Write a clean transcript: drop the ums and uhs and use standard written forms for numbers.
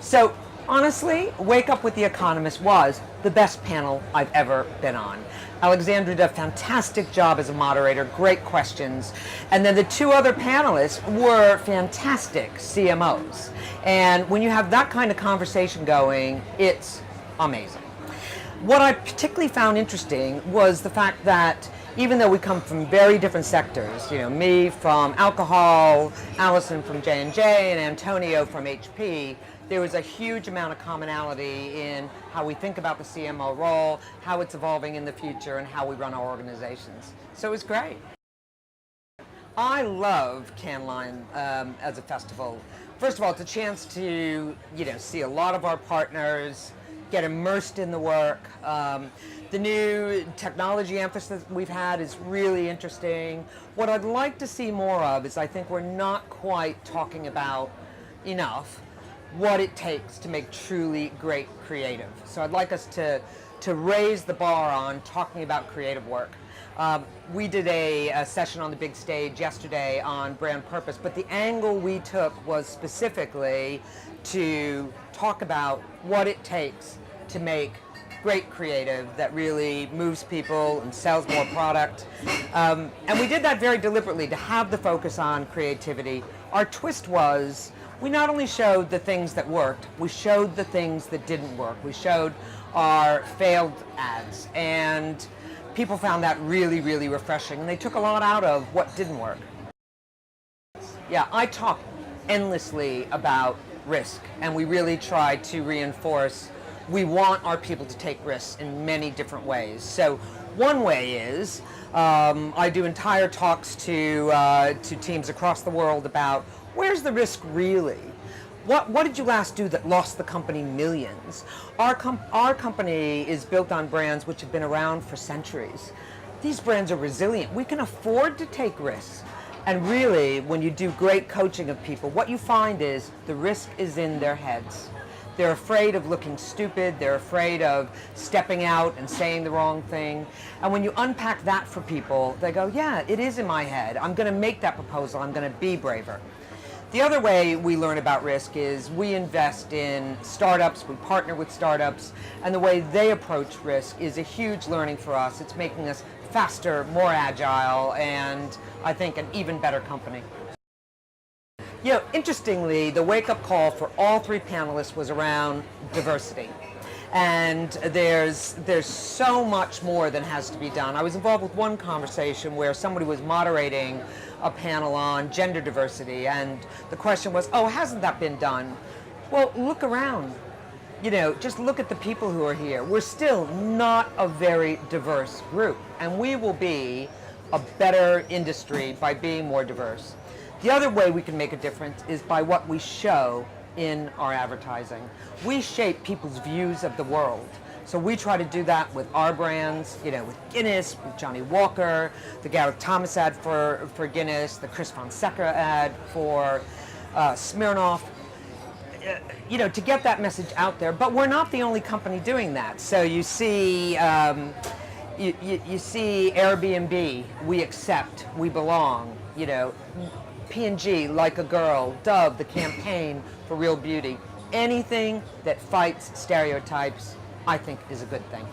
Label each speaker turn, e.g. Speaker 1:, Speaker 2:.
Speaker 1: So honestly, Wake Up with the Economist was the best panel I've ever been on. Alexandra did a fantastic job as a moderator, great questions. And then the two other panelists were fantastic CMOs. And when you have that kind of conversation going, it's amazing. What I particularly found interesting was the fact that even though we come from very different sectors, me from alcohol, Allison from J&J, and Antonio from HP, there was a huge amount of commonality in how we think about the CMO role, how it's evolving in the future, and how we run our organizations. So it was great. I love Cannes Lions as a festival. First of all, it's a chance to see a lot of our partners, get immersed in the work. The new technology emphasis we've had is really interesting. What I'd like to see more of is I think we're not quite talking about enough what it takes to make truly great creative. So I'd like us to raise the bar on talking about creative work. We did a session on the big stage yesterday on brand purpose, but the angle we took was specifically to talk about what it takes to make great creative that really moves people and sells more product. And we did that very deliberately to have the focus on creativity. Our twist was we not only showed the things that worked, we showed the things that didn't work. We showed our failed ads, and people found that really, really refreshing, and they took a lot out of what didn't work. Yeah, I talk endlessly about risk, and we really try to reinforce we want our people to take risks in many different ways. So one way is I do entire talks to teams across the world about where's the risk really? What did you last do that lost the company millions? Our company is built on brands which have been around for centuries. These brands are resilient. We can afford to take risks. And really, when you do great coaching of people, what you find is the risk is in their heads. They're afraid of looking stupid. They're afraid of stepping out and saying the wrong thing. And when you unpack that for people, they go, yeah, it is in my head. I'm going to make that proposal. I'm going to be braver. The other way we learn about risk is we invest in startups, we partner with startups, and the way they approach risk is a huge learning for us. It's making us faster, more agile, and I think an even better company. Interestingly, the wake-up call for all three panelists was around diversity. And there's so much more that has to be done. I was involved with one conversation where somebody was moderating a panel on gender diversity, and the question was, oh, hasn't that been done? Well, look around. Just look at the people who are here. We're still not a very diverse group, and we will be a better industry by being more diverse. The other way we can make a difference is by what we show in our advertising. We shape people's views of the world. So we try to do that with our brands, with Guinness, with Johnny Walker, the Gareth Thomas ad for Guinness, the Chris Fonseca ad for Smirnoff, to get that message out there. But we're not the only company doing that. So you see, you see Airbnb, we accept, we belong, P&G, Like a Girl, Dove, the campaign for real beauty. Anything that fights stereotypes, I think, is a good thing.